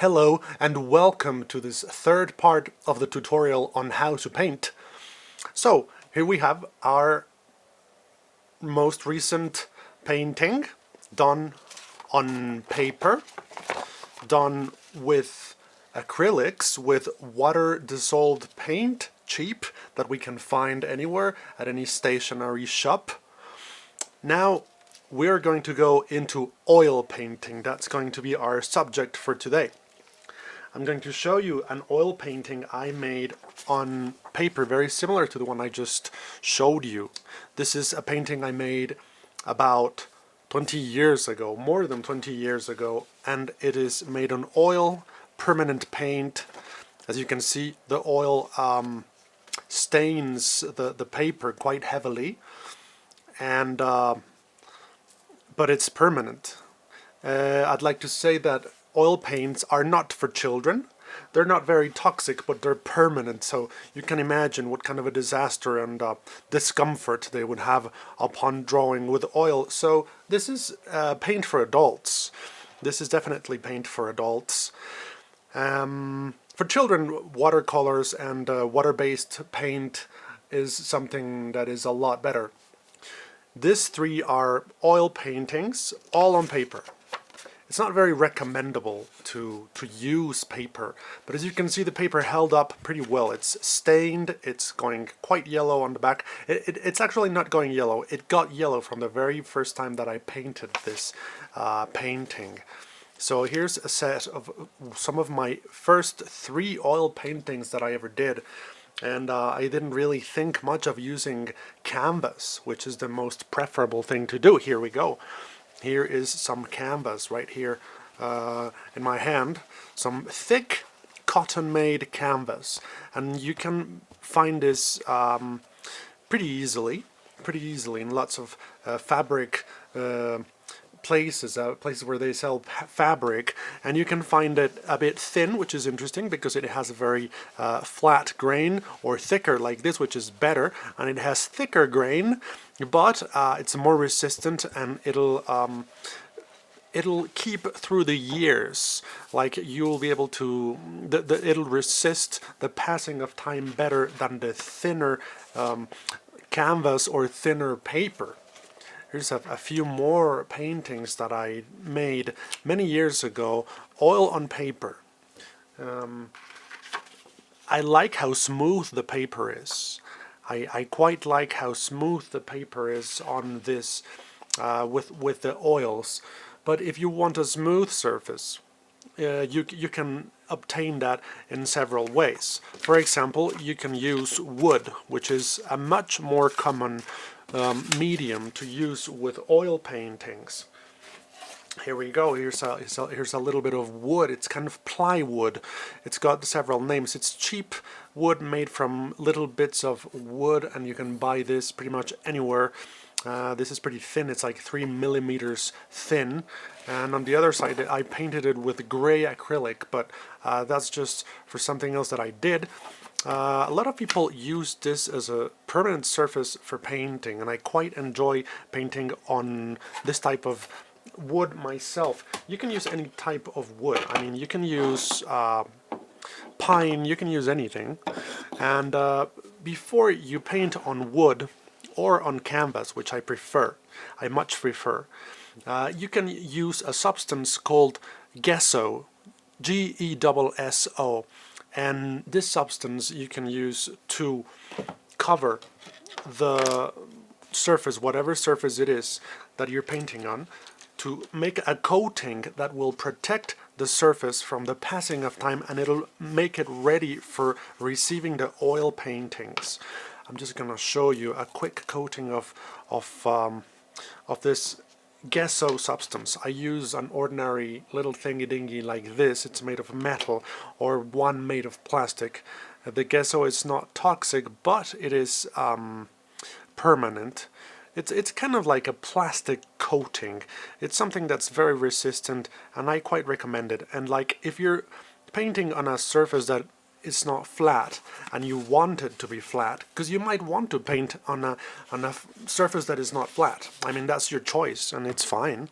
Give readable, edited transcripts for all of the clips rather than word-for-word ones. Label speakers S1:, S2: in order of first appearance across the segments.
S1: Hello and welcome to this third part of the tutorial on how to paint. So here we have our most recent painting done on paper, done with acrylics with water dissolved paint, cheap, that we can find anywhere at any stationery shop. Now we're going to go into oil painting. That's going to be our subject for today. I'm going to show you an oil painting I made on paper, very similar to the one I just showed you. This is a painting I made about 20 years ago, more than 20 years ago, and it is made on oil, permanent paint. As you can see, the oil stains the paper quite heavily, and but it's permanent. I'd like to say that oil paints are not for children. They're not very toxic, but they're permanent, so you can imagine what kind of a disaster and discomfort they would have upon drawing with oil. So this is paint for adults. This is definitely paint for adults. For children, watercolors and water-based paint is something that is a lot better. These three are oil paintings, all on paper. It's not very recommendable to use paper, but as you can see, the paper held up pretty well. It's stained, it's going quite yellow on the back. It's actually not going yellow. It got yellow from the very first time that I painted this painting. So here's a set of some of my first 3 oil paintings that I ever did. And I didn't really think much of using canvas, which is the most preferable thing to do. Here we go. Here is some canvas right here in my hand, some thick cotton-made canvas, and you can find this pretty easily in lots of fabric places where they sell fabric, and you can find it a bit thin, which is interesting because it has a very flat grain, or thicker like this, which is better, and it has thicker grain, but it's more resistant, and it'll keep through the years. Like, you'll be able to it'll resist the passing of time better than the thinner canvas or thinner paper. Here's a few more paintings that I made many years ago, oil on paper. I like how smooth the paper is. I quite like how smooth the paper is on this with the oils. But if you want a smooth surface, you can obtain that in several ways. For example, you can use wood, which is a much more common medium to use with oil paintings. Here we go. Here's a little bit of wood. It's kind of plywood. It's got several names. It's cheap wood made from little bits of wood, and you can buy this pretty much anywhere. This is pretty thin. It's like 3 millimeters thin. And on the other side, I painted it with gray acrylic, but that's just for something else that I did. A lot of people use this as a permanent surface for painting, and I quite enjoy painting on this type of wood myself. You can use any type of wood. I mean, you can use pine, you can use anything. And before you paint on wood or on canvas, which I much prefer, you can use a substance called gesso, Gesso. And this substance you can use to cover the surface, whatever surface it is that you're painting on, to make a coating that will protect the surface from the passing of time, and it'll make it ready for receiving the oil paintings. I'm just gonna show you a quick coating of this gesso substance. I use an ordinary little thingy-dingy like this. It's made of metal, or one made of plastic. The gesso is not toxic, but it is permanent. It's kind of like a plastic coating. It's something that's very resistant, and I quite recommend it. And like, if you're painting on a surface that is not flat and you want it to be flat, because you might want to paint on a surface that is not flat. I mean, that's your choice and it's fine.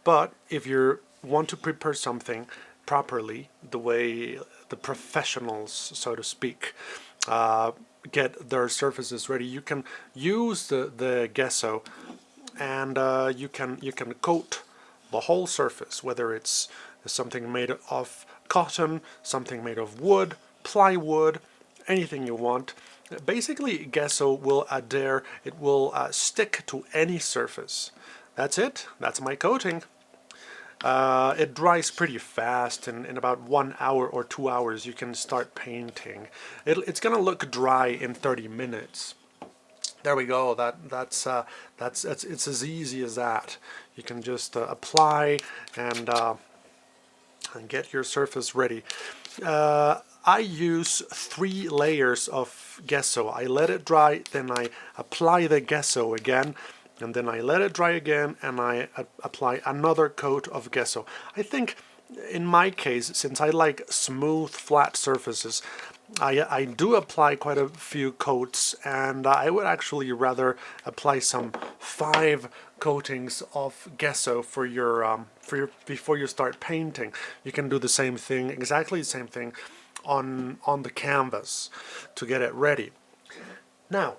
S1: But if you want to prepare something properly, the way the professionals, so to speak, get their surfaces ready, you can use the gesso, and you can coat the whole surface, whether it's something made of cotton, something made of wood, plywood, anything you want. Basically, gesso will adhere, it will stick to any surface. That's it, that's my coating. It dries pretty fast. In about 1 hour or 2 hours you can start painting. It's gonna look dry in 30 minutes. There we go. It's as easy as that. You can just apply and get your surface ready. I use 3 layers of gesso. I let it dry, then I apply the gesso again, and then I let it dry again, and I apply another coat of gesso. I think in my case, since I like smooth, flat surfaces, I do apply quite a few coats, and I would actually rather apply some 5 coatings of gesso for your before you start painting. You can do the same thing, exactly the same thing, on the canvas to get it ready. Now,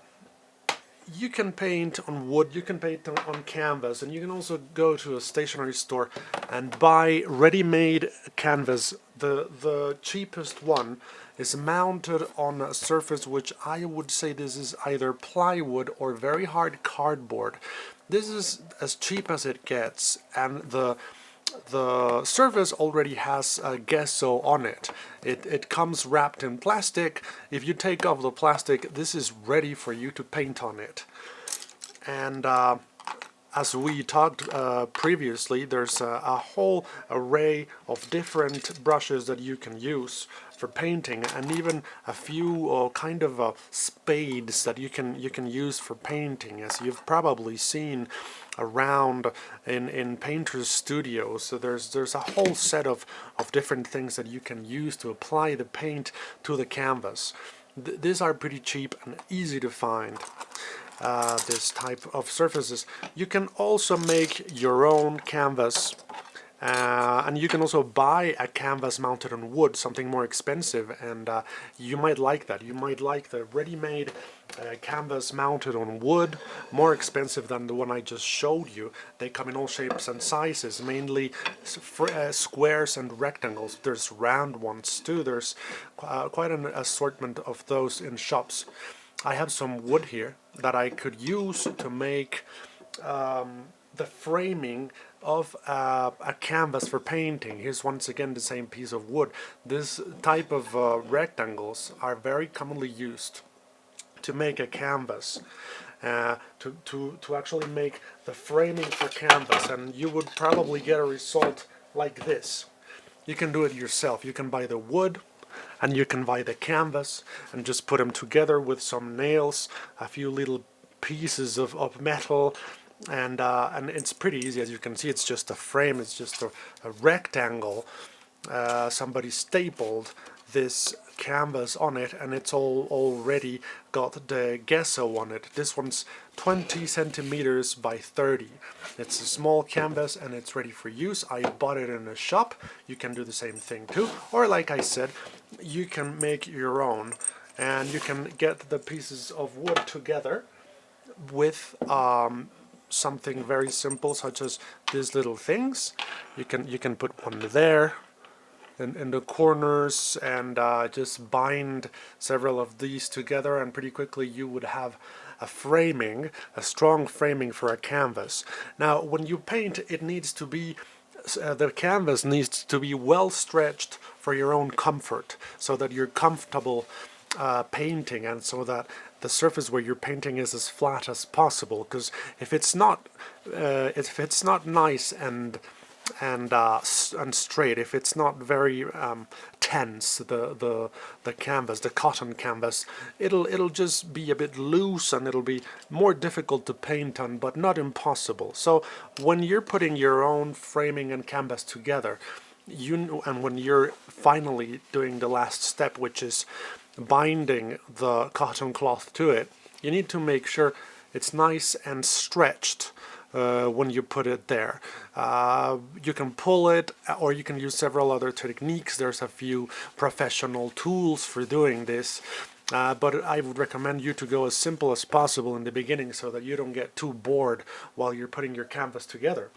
S1: you can paint on wood, you can paint on canvas, and you can also go to a stationery store and buy ready-made canvas. The cheapest one is mounted on a surface which I would say this is either plywood or very hard cardboard. This is as cheap as it gets, and the surface already has a gesso on it. It comes wrapped in plastic. If you take off the plastic, this is ready for you to paint on it. And as we talked previously, there's a whole array of different brushes that you can use for painting, and even a few kind of spades that you can use for painting, as you've probably seen around in painters' studios. So there's a whole set of different things that you can use to apply the paint to the canvas. These are pretty cheap and easy to find. This type of surfaces. You can also make your own canvas, and you can also buy a canvas mounted on wood, something more expensive, and you might like that. You might like the ready-made canvas mounted on wood, more expensive than the one I just showed you. They come in all shapes and sizes, mainly squares and rectangles. There's round ones too. There's quite an assortment of those in shops. I have some wood here that I could use to make the framing of a canvas for painting. Here's once again the same piece of wood. This type of rectangles are very commonly used to make a canvas, to actually make the framing for canvas, and you would probably get a result like this. You can do it yourself. You can buy the wood, and you can buy the canvas and just put them together with some nails, a few little pieces of metal, and it's pretty easy. As you can see, it's just a frame, it's just a rectangle. Somebody stapled this canvas on it, and it's already got the gesso on it. This one's 20 centimeters by 30. It's a small canvas and it's ready for use. I bought it in a shop. You can do the same thing too, or like I said, you can make your own, and you can get the pieces of wood together with something very simple, such as these little things. You can put one there in the corners, and just bind several of these together, and pretty quickly you would have a framing, a strong framing for a canvas. Now, when you paint, it needs to be the canvas needs to be well stretched for your own comfort, so that you're comfortable painting, and so that the surface where you're painting is as flat as possible. Because if it's not nice and straight, if it's not very tense, the canvas, the cotton canvas, it'll just be a bit loose, and it'll be more difficult to paint on, but not impossible. So when you're putting your own framing and canvas together, and when you're finally doing the last step, which is binding the cotton cloth to it, you need to make sure it's nice and stretched, when you put it there. You can pull it, or you can use several other techniques. There's a few professional tools for doing this. But I would recommend you to go as simple as possible in the beginning so that you don't get too bored while you're putting your canvas together.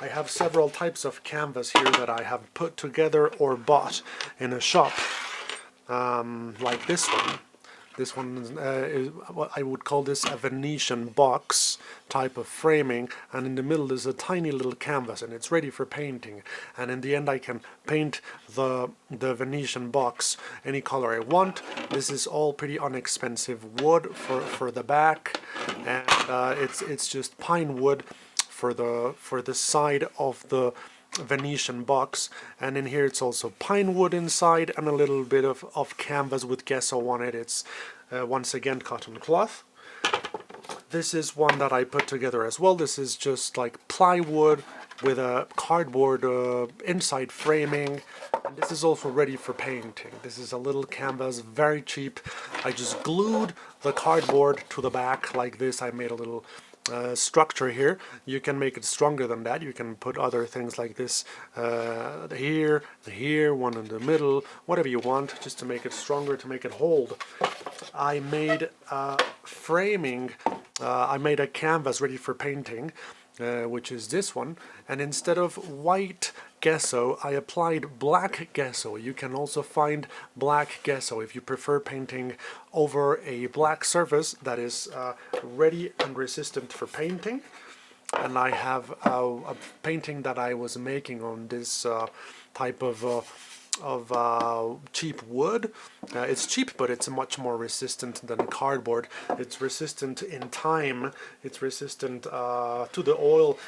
S1: I have several types of canvas here that I have put together or bought in a shop, like this one. This one is what I would call this a Venetian box type of framing, and in the middle is a tiny little canvas, and it's ready for painting. And in the end, I can paint the Venetian box any color I want. This is all pretty inexpensive wood for the back, and it's just pine wood for the side of the Venetian box, and in here it's also pine wood inside and a little bit of canvas with gesso on it. It's once again cotton cloth. This is one that I put together as well. This is just like plywood with a cardboard inside framing, and this is also ready for painting. This is a little canvas, very cheap. I just glued the cardboard to the back like this. I made a little structure here. You can make it stronger than that. You can put other things like this here, one in the middle, whatever you want, just to make it stronger, to make it hold. I made framing. I made a canvas ready for painting, which is this one, and instead of white gesso, I applied black gesso. You can also find black gesso if you prefer painting over a black surface that is ready and resistant for painting. And I have a painting that I was making on this type of cheap wood. It's cheap, but it's much more resistant than cardboard. It's resistant in time. It's resistant to the oil,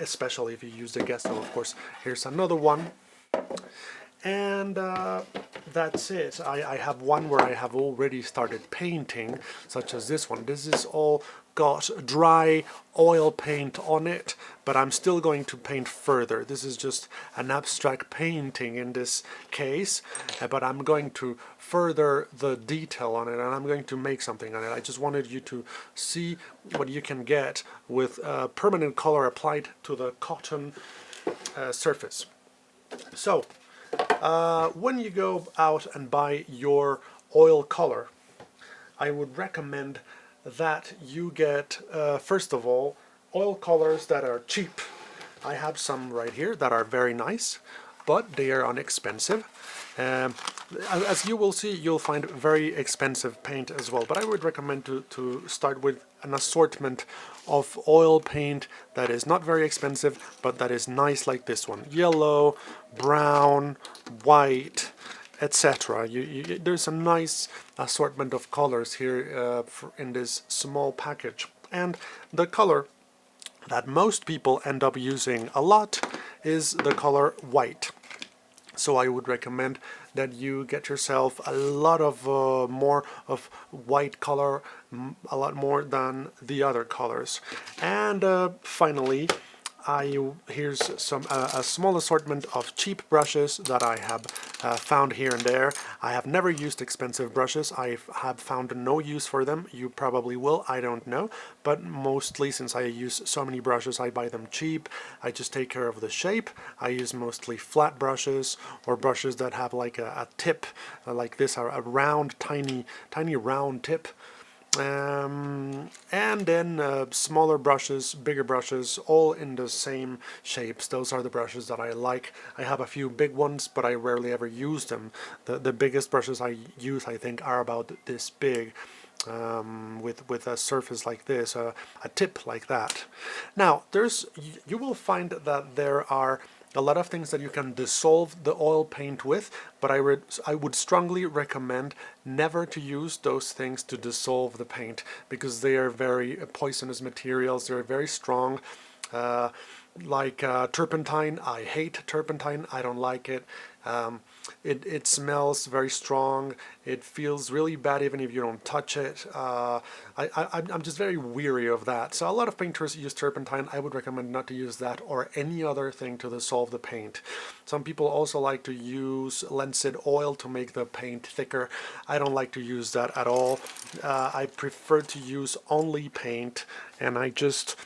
S1: especially if you use the gesso, of course. Here's another one. And that's it. I have one where I have already started painting, such as this one. This is all got dry oil paint on it, but I'm still going to paint further. This is just an abstract painting in this case, but I'm going to further the detail on it, and I'm going to make something on it. I just wanted you to see what you can get with permanent color applied to the cotton surface. So when you go out and buy your oil color, I would recommend that you get, first of all, oil colors that are cheap. I have some right here that are very nice, but they are inexpensive. As you will see, you'll find very expensive paint as well, but I would recommend to start with an assortment of oil paint that is not very expensive, but that is nice, like this one. Yellow, brown, white, etc. There's a nice assortment of colors here in this small package. And the color that most people end up using a lot is the color white. So I would recommend that you get yourself a lot of more of white color, a lot more than the other colors. And finally, here's some a small assortment of cheap brushes that I have found here and there. I have never used expensive brushes. I have found no use for them. You probably will, I don't know. But mostly, since I use so many brushes, I buy them cheap. I just take care of the shape. I use mostly flat brushes or brushes that have like a tip like this, a round, tiny round tip. And then smaller brushes, bigger brushes, all in the same shapes. Those are the brushes that I like. I have a few big ones, but I rarely ever use them. The biggest brushes I use, I think, are about this big, with a surface like this, a tip like that. Now, you will find that there are a lot of things that you can dissolve the oil paint with, but I would strongly recommend never to use those things to dissolve the paint, because they are very poisonous materials. They're very strong. Like turpentine, I hate turpentine. I don't like it. It smells very strong. It feels really bad even if you don't touch it. I'm just very weary of that. So a lot of painters use turpentine. I would recommend not to use that or any other thing to dissolve the paint. Some people also like to use linseed oil to make the paint thicker. I don't like to use that at all. I prefer to use only paint, and I just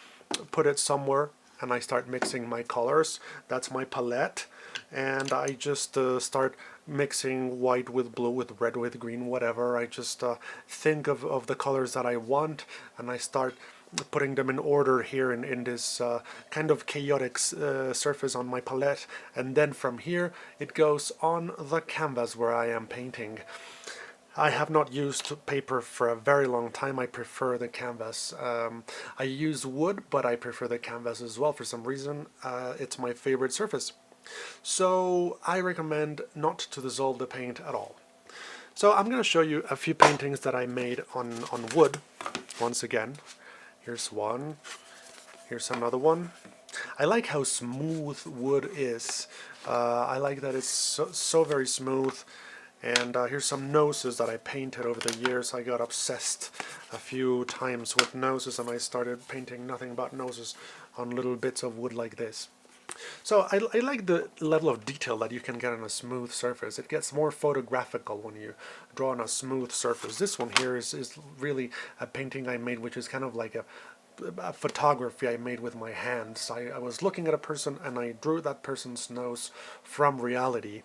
S1: put it somewhere and I start mixing my colors. That's my palette, and I just start mixing white with blue, with red, with green, whatever. I just think of the colors that I want, and I start putting them in order here in this kind of chaotic surface on my palette, and then from here it goes on the canvas where I am painting. I have not used paper for a very long time. I prefer the canvas. I use wood, but I prefer the canvas as well. For some reason, it's my favorite surface. So I recommend not to dissolve the paint at all. So I'm going to show you a few paintings that I made on wood. Once again, here's one. Here's another one. I like how smooth wood is. I like that it's so very smooth. And here's some noses that I painted over the years. I got obsessed a few times with noses, and I started painting nothing but noses on little bits of wood like this. So I like the level of detail that you can get on a smooth surface. It gets more photographical when you draw on a smooth surface. This one here is really a painting I made, which is kind of like a photography I made with my hands. I was looking at a person and I drew that person's nose from reality.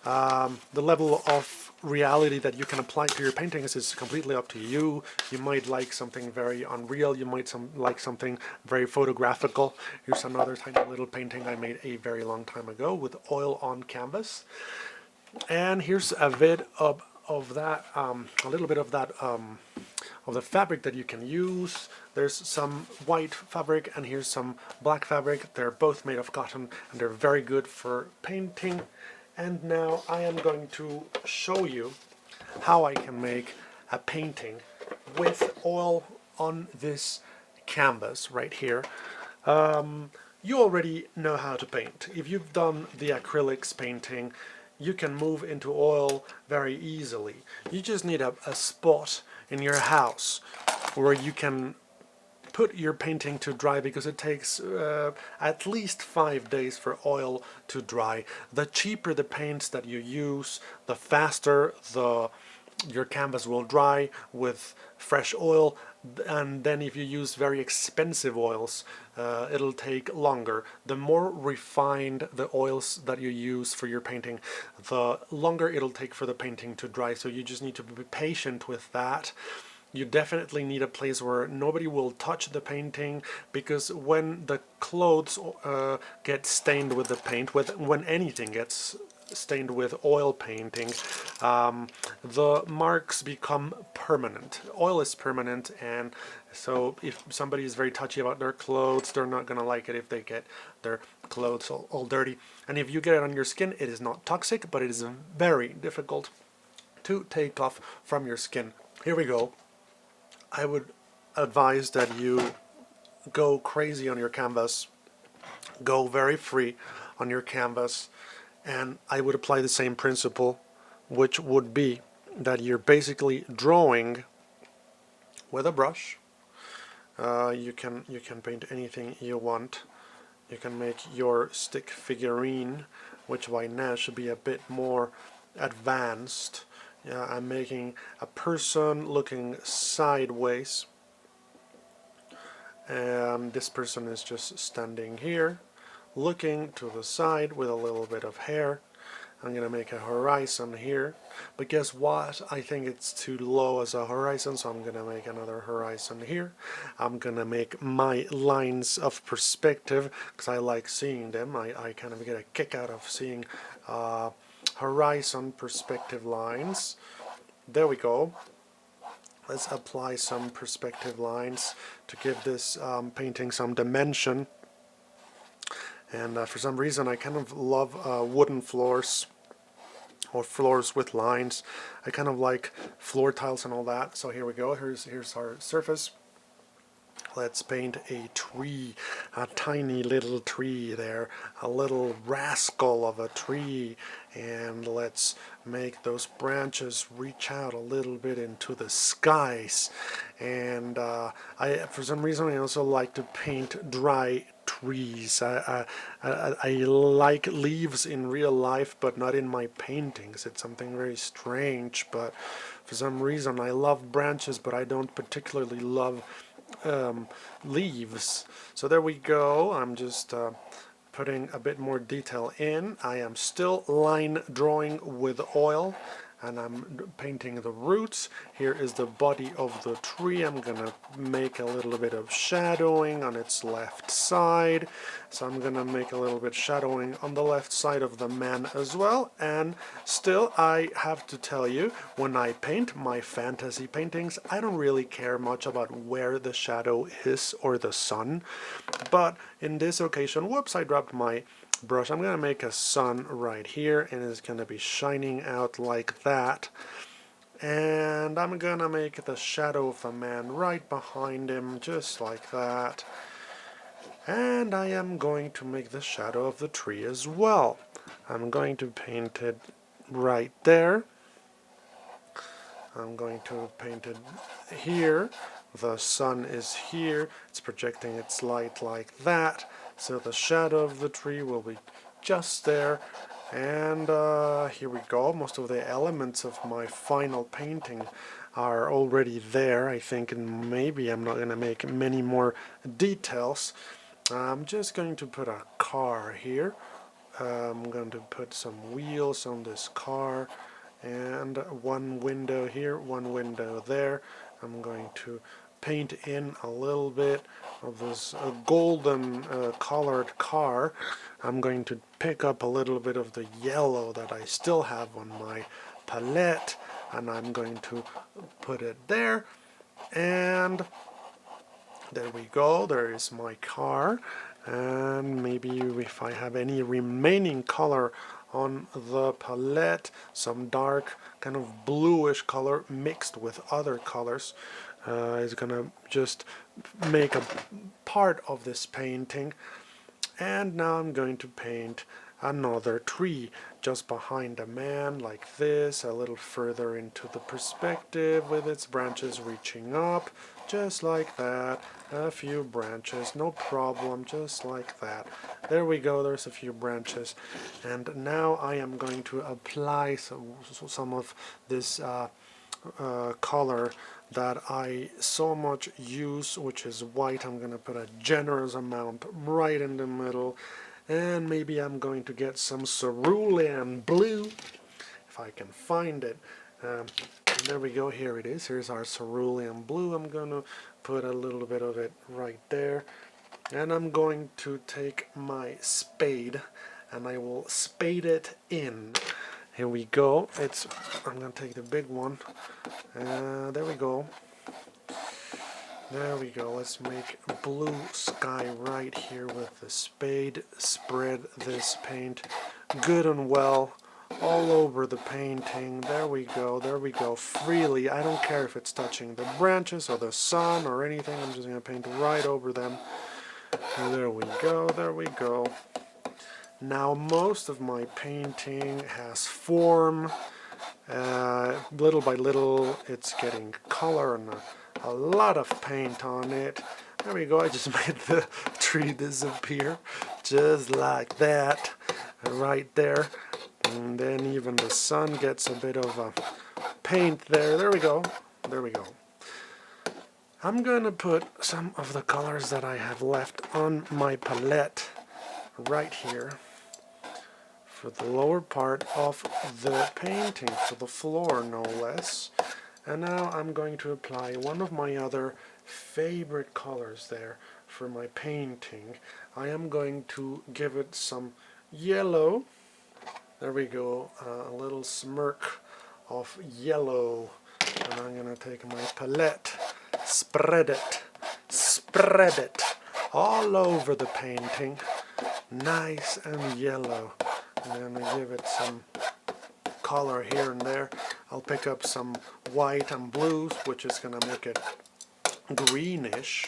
S1: The level of reality that you can apply to your paintings is completely up to you. You might like something very unreal, you might like something very photographical. Here's another tiny little painting I made a very long time ago with oil on canvas. And here's a vid of that, a little bit of that, of the fabric that you can use. There's some white fabric and here's some black fabric. They're both made of cotton and they're very good for painting. And now I am going to show you how I can make a painting with oil on this canvas right here. You already know how to paint. If you've done the acrylics painting, you can move into oil very easily. You just need a spot in your house where you can put your painting to dry, because it takes at least 5 days for oil to dry. The cheaper the paints that you use, the faster your canvas will dry with fresh oil. And then if you use very expensive oils, it'll take longer. The more refined the oils that you use for your painting, the longer it'll take for the painting to dry. So you just need to be patient with that. You definitely need a place where nobody will touch the painting, because when the clothes get stained with the paint, when anything gets stained with oil painting, the marks become permanent. Oil is permanent, and so if somebody is very touchy about their clothes, they're not gonna like it if they get their clothes all dirty. And if you get it on your skin, it is not toxic, but it is very difficult to take off from your skin. Here we go. I would advise that you go crazy on your canvas, go very free on your canvas, and I would apply the same principle, which would be that you're basically drawing with a brush. You can paint anything you want. You can make your stick figurine, which by now should be a bit more advanced. I'm making a person looking sideways, and this person is just standing here looking to the side with a little bit of hair. I'm gonna make a horizon here, but guess what? I think it's too low as a horizon, so I'm gonna make another horizon here. I'm gonna make my lines of perspective because I like seeing them. I kind of get a kick out of seeing horizon perspective lines. There we go. Let's apply some perspective lines to give this painting some dimension. And for some reason I kind of love wooden floors, or floors with lines. I kind of like floor tiles and all that. So here we go. Here's our surface. Let's paint a tree, a tiny little tree there, a little rascal of a tree, and let's make those branches reach out a little bit into the skies. And for some reason I also like to paint dry trees. I like leaves in real life, but not in my paintings. It's something very strange, but for some reason I love branches, but I don't particularly love leaves. So there we go. I'm just putting a bit more detail in. I am still line drawing with oil, and I'm painting the roots. Here is the body of the tree. I'm gonna make a little bit of shadowing on its left side. So I'm gonna make a little bit shadowing on the left side of the man as well. And still, I have to tell you, when I paint my fantasy paintings, I don't really care much about where the shadow is or the sun. But in this occasion, whoops, I dropped my brush. I'm gonna make a sun right here, and it's gonna be shining out like that. And I'm gonna make the shadow of a man right behind him, just like that. And I am going to make the shadow of the tree as well. I'm going to paint it right there. I'm going to paint it here. The sun is here. It's projecting its light like that. So the shadow of the tree will be just there. And here we go. Most of the elements of my final painting are already there, I think, and maybe I'm not going to make many more details. I'm just going to put a car here. I'm going to put some wheels on this car, and one window here, one window there. I'm going to paint in a little bit of this golden colored car. I'm going to pick up a little bit of the yellow that I still have on my palette, and I'm going to put it there. And there we go, there is my car. And maybe if I have any remaining color on the palette, some dark kind of bluish color mixed with other colors, is gonna just make a part of this painting. And now I'm going to paint another tree just behind a man, like this, a little further into the perspective with its branches reaching up, just like that. A few branches, no problem, just like that. There we go, there's a few branches. And now I am going to apply some of this color that I so much use, which is white. I'm going to put a generous amount right in the middle, and maybe I'm going to get some cerulean blue if I can find it. There we go, here it is. Here's our cerulean blue. I'm going to put a little bit of it right there, and I'm going to take my spade and I will spade it in. Here we go. I'm going to take the big one. There we go. There we go. Let's make blue sky right here with the spade. Spread this paint good and well all over the painting. There we go. There we go. Freely. I don't care if it's touching the branches or the sun or anything. I'm just going to paint right over them. And there we go. There we go. Now most of my painting has form. Little by little it's getting color and a lot of paint on it. There we go, I just made the tree disappear just like that right there. And then even the sun gets a bit of a paint there. There we go. There we go. I'm going to put some of the colors that I have left on my palette right here for the lower part of the painting, for the floor no less. And now I'm going to apply one of my other favorite colors there for my painting. I am going to give it some yellow. There we go, a little smirk of yellow. And I'm going to take my palette, spread it all over the painting, nice and yellow. I'm going to give it some color here and there. I'll pick up some white and blues, which is going to make it greenish.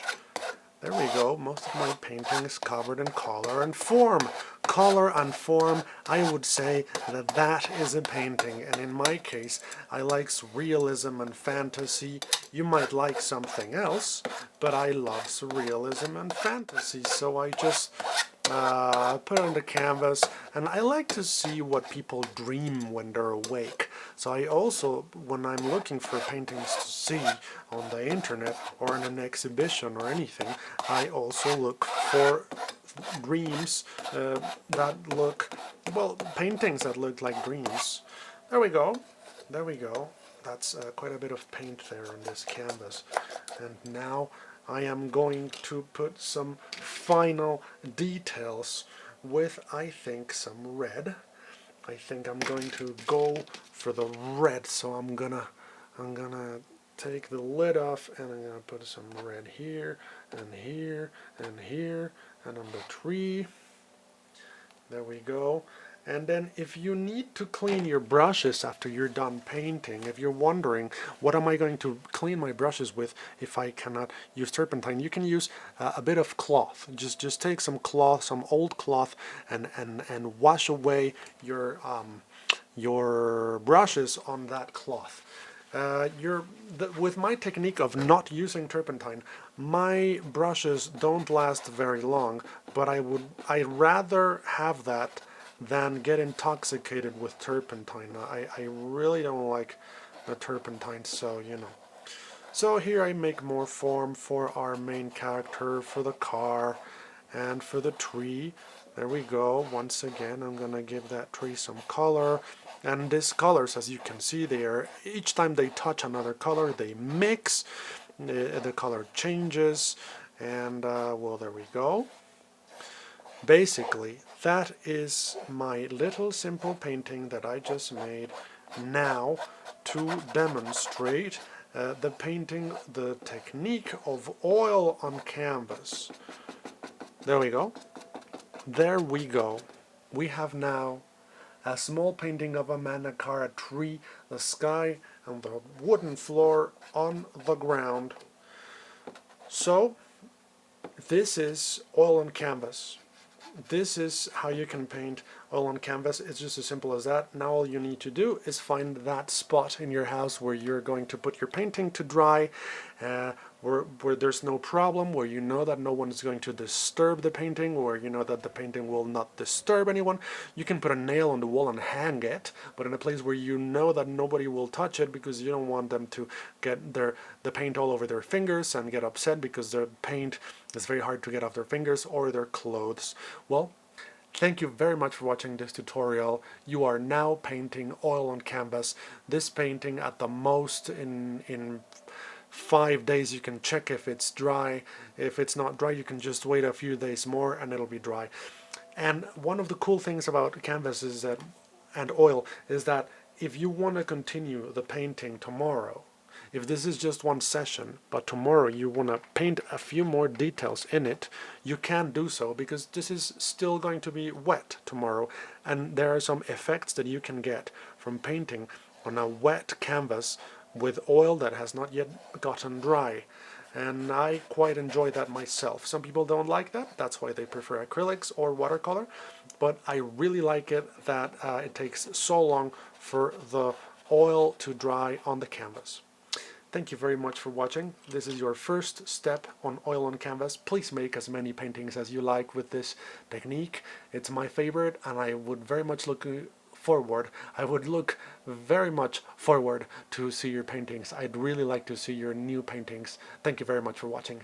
S1: There we go. Most of my painting is covered in color and form. Color and form, I would say that is a painting. And in my case, I like realism and fantasy. You might like something else, but I love surrealism and fantasy. So I just put it on the canvas, and I like to see what people dream when they're awake. So I also, when I'm looking for paintings to see on the internet or in an exhibition or anything, I also look for dreams that look, well, paintings that look like dreams. There we go. There we go. That's quite a bit of paint there on this canvas. And now I am going to put some final details with, I think, some red. I think I'm going to go for the red, so I'm gonna take the lid off, and I'm gonna put some red here and here and here and on the tree. There we go. And then if you need to clean your brushes after you're done painting, if you're wondering what am I going to clean my brushes with if I cannot use turpentine, you can use a bit of cloth. Just take some cloth, some old cloth, and wash away your brushes on that cloth. With my technique of not using turpentine, my brushes don't last very long, but I'd rather have that than get intoxicated with turpentine. I really don't like the turpentine, so you know. So here I make more form for our main character, for the car, and for the tree. There we go. Once again, I'm gonna give that tree some color. And these colors, as you can see there, each time they touch another color, they mix. The color changes. And, well, there we go. Basically, that is my little simple painting that I just made now to demonstrate the painting, the technique of oil on canvas. There we go. There we go. We have now a small painting of a man, a car, a tree, the sky, and the wooden floor on the ground. So, this is oil on canvas. This is how you can paint oil on canvas. It's just as simple as that. Now all you need to do is find that spot in your house where you're going to put your painting to dry, where there's no problem, where you know that no one is going to disturb the painting, where you know that the painting will not disturb anyone. You can put a nail on the wall and hang it, but in a place where you know that nobody will touch it, because you don't want them to get the paint all over their fingers and get upset because the paint is very hard to get off their fingers or their clothes. Well, thank you very much for watching this tutorial. You are now painting oil on canvas. This painting at the most in 5 days you can check if it's dry. If it's not dry, you can just wait a few days more and it'll be dry. And one of the cool things about canvas is that, and oil, is that if you want to continue the painting tomorrow, if this is just one session, but tomorrow you want to paint a few more details in it, you can do so, because this is still going to be wet tomorrow, and there are some effects that you can get from painting on a wet canvas with oil that has not yet gotten dry. And I quite enjoy that myself. Some people don't like that, that's why they prefer acrylics or watercolor, but I really like it that it takes so long for the oil to dry on the canvas. Thank you very much for watching. This is your first step on oil on canvas. Please make as many paintings as you like with this technique. It's my favorite, and I would very much look very much forward to see your paintings. I'd really like to see your new paintings. Thank you very much for watching.